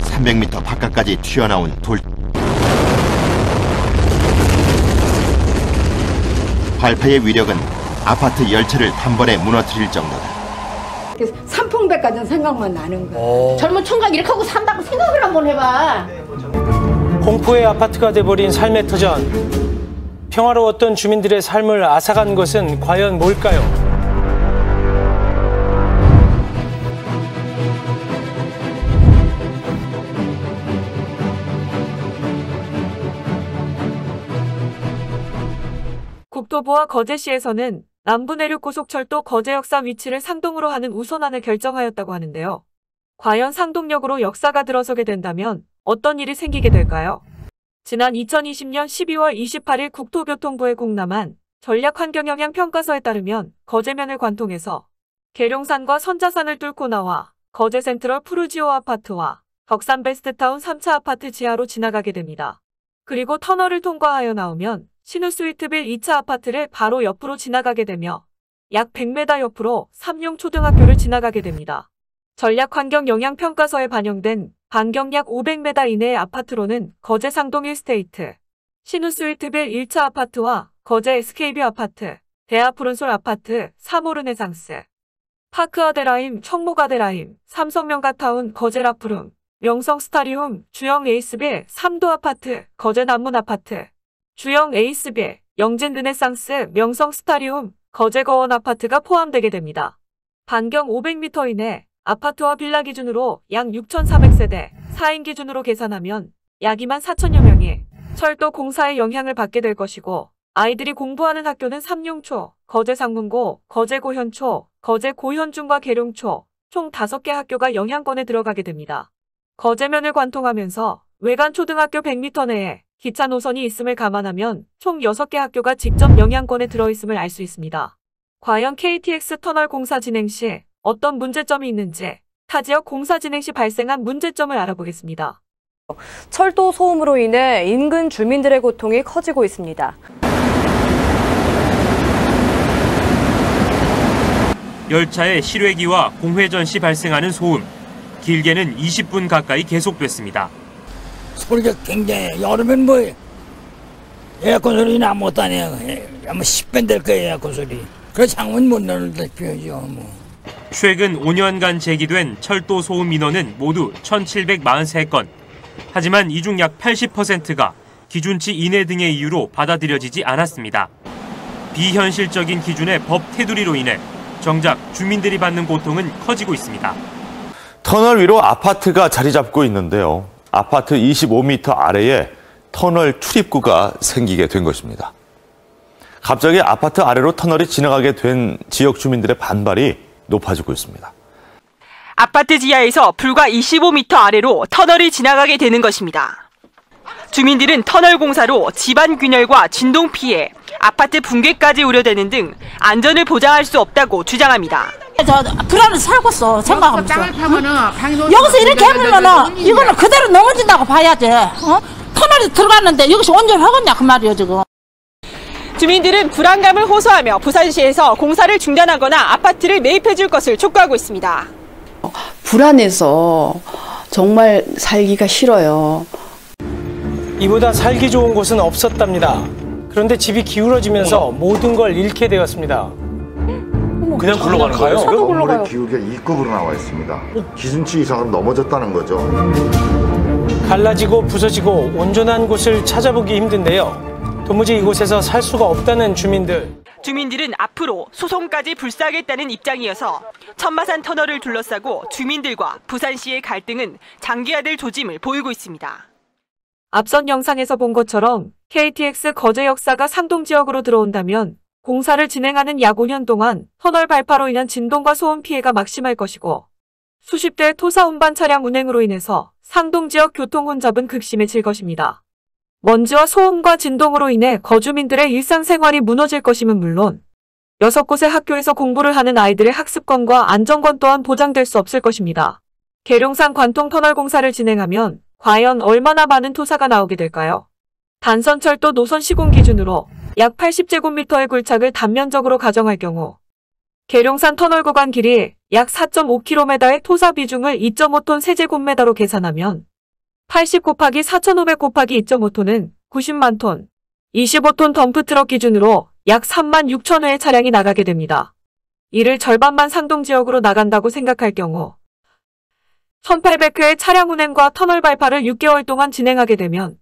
(300m) 바깥까지 튀어나온 돌. 발파의 위력은 아파트 10채를 단번에 무너뜨릴 정도다. 삼풍백까지는 생각만 나는 거야. 젊은 총각 이렇게 하고 산다고 생각을 한번 해봐. 공포의 아파트가 돼버린 삶의 터전. 평화로웠던 주민들의 삶을 앗아간 것은 과연 뭘까요? 국토부와 거제시에서는 남부내륙고속철도 거제 역사 위치를 상동으로 하는 우선안을 결정하였다고 하는데요. 과연 상동역으로 역사가 들어서게 된다면 어떤 일이 생기게 될까요? 지난 2020년 12월 28일 국토교통부의 공람한 전략환경영향평가서에 따르면 거제면을 관통해서 계룡산과 선자산을 뚫고 나와 거제센트럴 푸르지오 아파트와 덕산 베스트타운 3차 아파트 지하로 지나가게 됩니다. 그리고 터널을 통과하여 나오면 신우스위트빌 2차 아파트를 바로 옆으로 지나가게 되며 약 100m 옆으로 삼룡초등학교를 지나가게 됩니다. 전략환경영향평가서에 반영된 반경 약 500m 이내의 아파트로는 거제 상동 1스테이트, 신우스위트빌 1차 아파트와 거제 SK뷰 아파트, 대하푸른솔 아파트, 3호 르네상스, 파크아데라임, 청목아데라임, 삼성명가타운, 거제라푸름, 명성스타리움, 주영 에이스빌, 3도 아파트, 거제 남문 아파트, 주영 에이스빌, 영진 르네상스, 명성스타리움, 거제거원 아파트가 포함되게 됩니다. 반경 500m 이내 아파트와 빌라 기준으로 약 6,400세대, 4인 기준으로 계산하면 약 24,000여 명이 철도 공사의 영향을 받게 될 것이고, 아이들이 공부하는 학교는 삼룡초, 거제상문고, 거제고현초, 거제고현중과 계룡초, 총 5개 학교가 영향권에 들어가게 됩니다. 거제면을 관통하면서 외관 초등학교 100m 내에 기차 노선이 있음을 감안하면 총 6개 학교가 직접 영향권에 들어있음을 알 수 있습니다. 과연 KTX 터널 공사 진행 시 어떤 문제점이 있는지 타지역 공사 진행 시 발생한 문제점을 알아보겠습니다. 철도 소음으로 인해 인근 주민들의 고통이 커지고 있습니다. 열차의 실외기와 공회전 시 발생하는 소음, 길게는 20분 가까이 계속됐습니다. 소리가 굉장히 여름엔 뭐 에어컨 소리나 못하네요. 아마 10배 될 거예요, 에어컨 소리. 그 창문 못 열다시피하죠. 뭐. 최근 5년간 제기된 철도 소음 민원은 모두 1,743건. 하지만 이 중 약 80%가 기준치 이내 등의 이유로 받아들여지지 않았습니다. 비현실적인 기준의 법 테두리로 인해 정작 주민들이 받는 고통은 커지고 있습니다. 터널 위로 아파트가 자리 잡고 있는데요. 아파트 25m 아래에 터널 출입구가 생기게 된 것입니다. 갑자기 아파트 아래로 터널이 지나가게 된 지역 주민들의 반발이 높아지고 있습니다. 아파트 지하에서 불과 25m 아래로 터널이 지나가게 되는 것입니다. 주민들은 터널 공사로 집안 균열과 진동 피해, 아파트 붕괴까지 우려되는 등 안전을 보장할 수 없다고 주장합니다. 저 불안을 살겠어 생각하면서. 여기서 이렇게 해보면은 이거는 그대로 넘어진다고 봐야지. 터널이 들어갔는데 여기서 온전하겠냐 그 말이에요 지금. 주민들은 불안감을 호소하며 부산시에서 공사를 중단하거나 아파트를 매입해줄 것을 촉구하고 있습니다. 불안해서 정말 살기가 싫어요. 이보다 살기 좋은 곳은 없었답니다. 그런데 집이 기울어지면서 모든 걸 잃게 되었습니다. 그냥 굴러가는 거예요? 건물의 기울기가 2급으로 나와 있습니다. 기준치 이상으로 넘어졌다는 거죠. 갈라지고 부서지고 온전한 곳을 찾아보기 힘든데요. 도무지 이곳에서 살 수가 없다는 주민들. 주민들은 앞으로 소송까지 불사하겠다는 입장이어서 천마산 터널을 둘러싸고 주민들과 부산시의 갈등은 장기화될 조짐을 보이고 있습니다. 앞선 영상에서 본 것처럼 KTX 거제 역사가 상동 지역으로 들어온다면 공사를 진행하는 약 5년 동안 터널 발파로 인한 진동과 소음 피해가 막심할 것이고, 수십 대의 토사 운반 차량 운행으로 인해서 상동 지역 교통 혼잡은 극심해질 것입니다. 먼지와 소음과 진동으로 인해 거주민들의 일상생활이 무너질 것임은 물론 6곳의 학교에서 공부를 하는 아이들의 학습권과 안전권 또한 보장될 수 없을 것입니다. 계룡산 관통 터널 공사를 진행하면 과연 얼마나 많은 토사가 나오게 될까요? 단선철도 노선 시공 기준으로 약 80제곱미터의 굴착을 단면적으로 가정할 경우 계룡산 터널 구간 길이 약 4.5km의 토사 비중을 2.5톤 세제곱미터로 계산하면 80 곱하기 4,500 곱하기 2.5톤은 90만 톤, 25톤 덤프트럭 기준으로 약 3만 6천 회의 차량이 나가게 됩니다. 이를 절반만 상동 지역으로 나간다고 생각할 경우 1,800회의 차량 운행과 터널 발파를 6개월 동안 진행하게 되면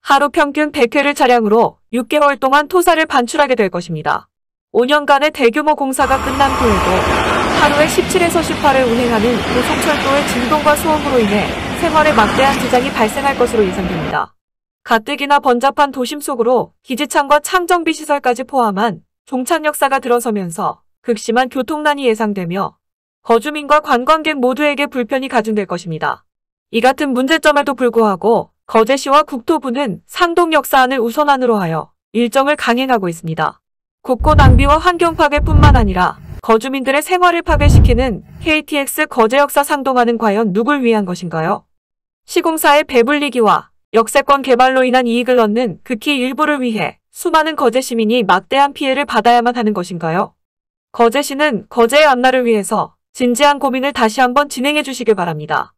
하루 평균 100회를 차량으로 6개월 동안 토사를 반출하게 될 것입니다. 5년간의 대규모 공사가 끝난 후에도 하루에 17에서 18회 운행하는 고속철도의 진동과 소음으로 인해 생활에 막대한 지장이 발생할 것으로 예상됩니다. 가뜩이나 번잡한 도심 속으로 기지창과 창정비 시설까지 포함한 종착 역사가 들어서면서 극심한 교통난이 예상되며 거주민과 관광객 모두에게 불편이 가중될 것입니다. 이 같은 문제점에도 불구하고 거제시와 국토부는 상동 역사안을 우선안으로 하여 일정을 강행하고 있습니다. 국고 낭비와 환경 파괴뿐만 아니라 거주민들의 생활을 파괴시키는 KTX 거제 역사 상동안은 과연 누굴 위한 것인가요? 시공사의 배불리기와 역세권 개발로 인한 이익을 얻는 극히 일부를 위해 수많은 거제 시민이 막대한 피해를 받아야만 하는 것인가요? 거제시는 거제의 앞날을 위해서 진지한 고민을 다시 한번 진행해 주시길 바랍니다.